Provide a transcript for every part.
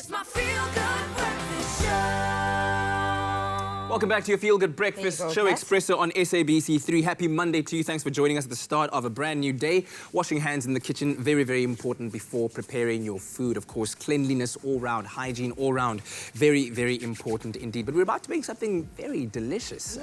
It's my feel-good breakfast show. Welcome back to your Feel Good Breakfast Show Espresso on SABC3. Happy Monday to you. Thanks for joining us at the start of a brand new day. Washing hands in the kitchen, very, very important before preparing your food. Of course, cleanliness all round, hygiene all round, very, very important indeed. But we're about to make something very delicious.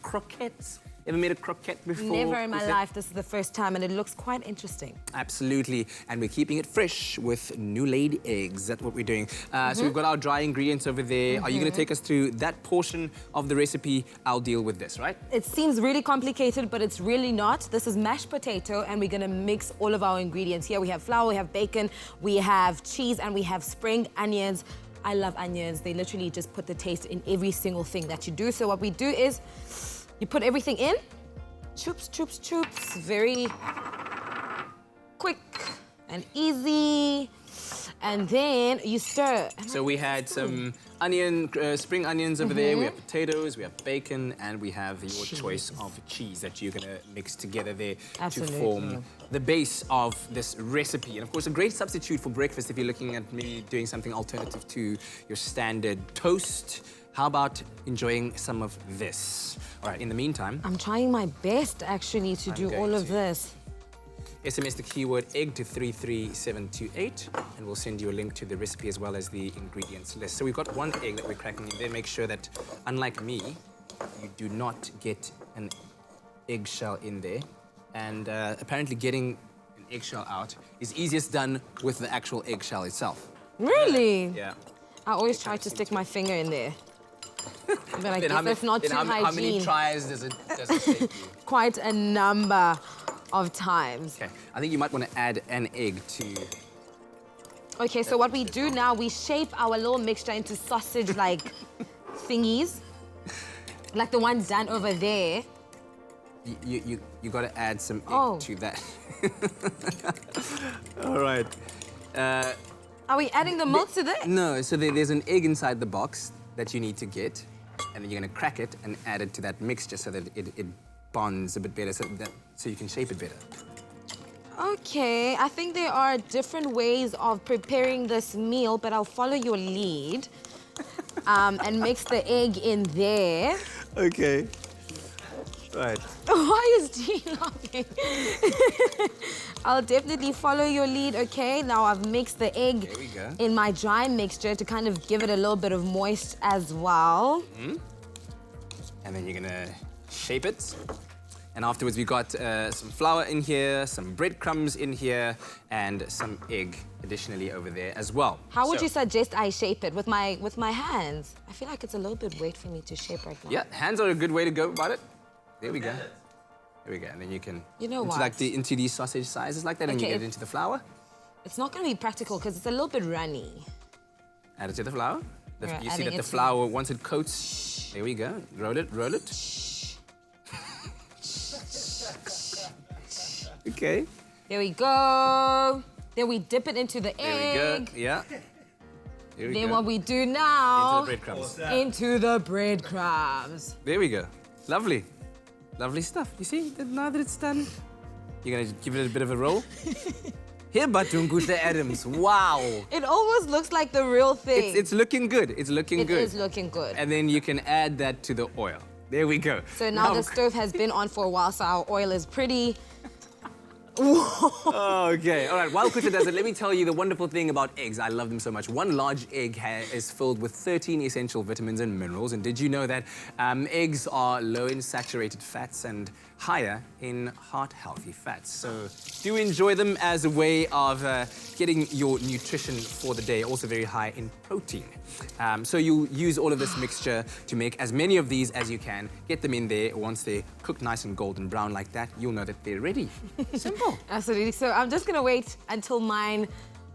Croquettes. Ever made a croquette before? Never in my life. This is the first time, and it looks quite interesting. Absolutely. And we're keeping it fresh with Nulaid eggs. That's what we're doing. So we've got our dry ingredients over there. Are you going to take us through that portion of the recipe? I'll deal with this, right? It seems really complicated, but it's really not. This is mashed potato, and we're going to mix all of our ingredients. Here we have flour, we have bacon, we have cheese, and we have spring onions. I love onions. They literally just put the taste in every single thing that you do. So what we do is you put everything in, choops, choops, choops, very quick and easy, and then you stir. So we had some spring onions over there, we have potatoes, we have bacon, and we have your choice of cheese that you're gonna mix together there to form the base of this recipe. And of course, a great substitute for breakfast if you're looking at maybe doing something alternative to your standard toast. How about enjoying some of this? All right, in the meantime... I'm trying my best, actually, to do all of this. SMS the keyword egg to 33728, and we'll send you a link to the recipe as well as the ingredients list. So we've got one egg that we're cracking in there. Make sure that, unlike me, you do not get an eggshell in there. And apparently getting an eggshell out is easiest done with the actual eggshell itself. Really? Yeah. I always try to stick my finger in there. But I guess that's not too hygiene. How many tries does it take you? Quite a number of times. Okay, I think you might want to add an egg to... Okay, so what we do now, we shape our little mixture into sausage-like thingies. Like the one done over there. You got to add some egg to that. All right. Are we adding the milk to this? No, so there's an egg inside the box that you need to get, and then you're going to crack it and add it to that mixture so that it bonds a bit better, so you can shape it better. Okay, I think there are different ways of preparing this meal, but I'll follow your lead and mix the egg in there. Okay. Right. Why is G laughing? I'll definitely follow your lead, okay? Now I've mixed the egg in my dry mixture to kind of give it a little bit of moist as well. And then you're gonna shape it. And afterwards we've got some flour in here, some breadcrumbs in here, and some egg additionally over there as well. How would you suggest I shape it? With my hands? I feel like it's a little bit weird for me to shape right now. Yeah, hands are a good way to go about it. There we go. There we go, and then you can... You know what? Like into these sausage sizes like that, and you get it into the flour. It's not going to be practical because it's a little bit runny. Add it to the flour. You see that the flour, once it coats, there we go. Roll it, roll it. Okay. There we go. Then we dip it into the egg. There we go, yeah. There we go. Then what we do now... Into the breadcrumbs. Into the breadcrumbs. There we go. Lovely. Lovely stuff. You see, now that it's done, you're going to give it a bit of a roll. Here, Batungusha Adams. Wow. It almost looks like the real thing. It's looking good. It's looking good. It is looking good. And then you can add that to the oil. There we go. So now the stove has been on for a while, so our oil is pretty... Okay, all right, while Kusha does it, let me tell you the wonderful thing about eggs. I love them so much. One large egg is filled with 13 essential vitamins and minerals. And did you know that eggs are low in saturated fats and higher in heart-healthy fats? So do enjoy them as a way of getting your nutrition for the day, also very high in protein. So you'll use all of this mixture to make as many of these as you can. Get them in there. Once they're cooked nice and golden brown like that, you'll know that they're ready. Simple. Absolutely. So I'm just going to wait until mine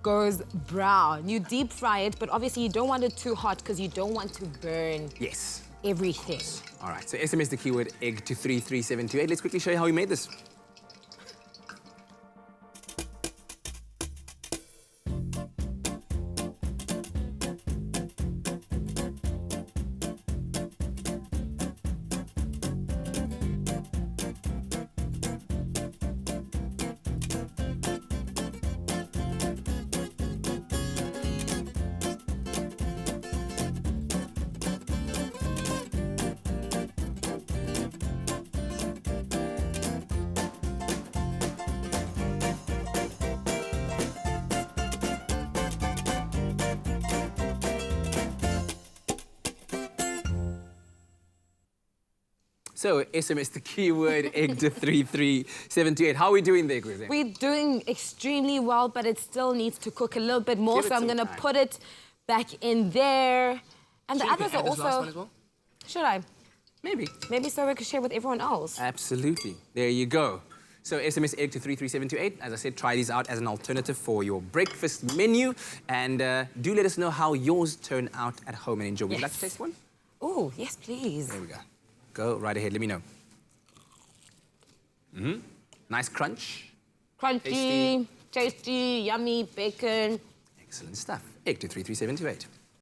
goes brown. You deep fry it, but obviously you don't want it too hot because you don't want to burn everything. All right, so SMS the keyword egg to 33728. Let's quickly show you how we made this. So SMS the keyword egg to 33728. How are we doing there, Grizzy? We're doing extremely well, but it still needs to cook a little bit more. Give it So I'm some gonna time. put it back in there. And the Should we others are add this last also. one as well? Should I? Maybe. Maybe so we could share with everyone else. Absolutely. There you go. So SMS egg to 33728. As I said, try these out as an alternative for your breakfast menu. And do let us know how yours turn out at home and enjoy. Would you like to Yes. taste one? Oh, yes, please. There we go. Go right ahead. Let me know. Nice crunch. Crunchy, tasty, yummy, bacon. Excellent stuff. Egg to 33728.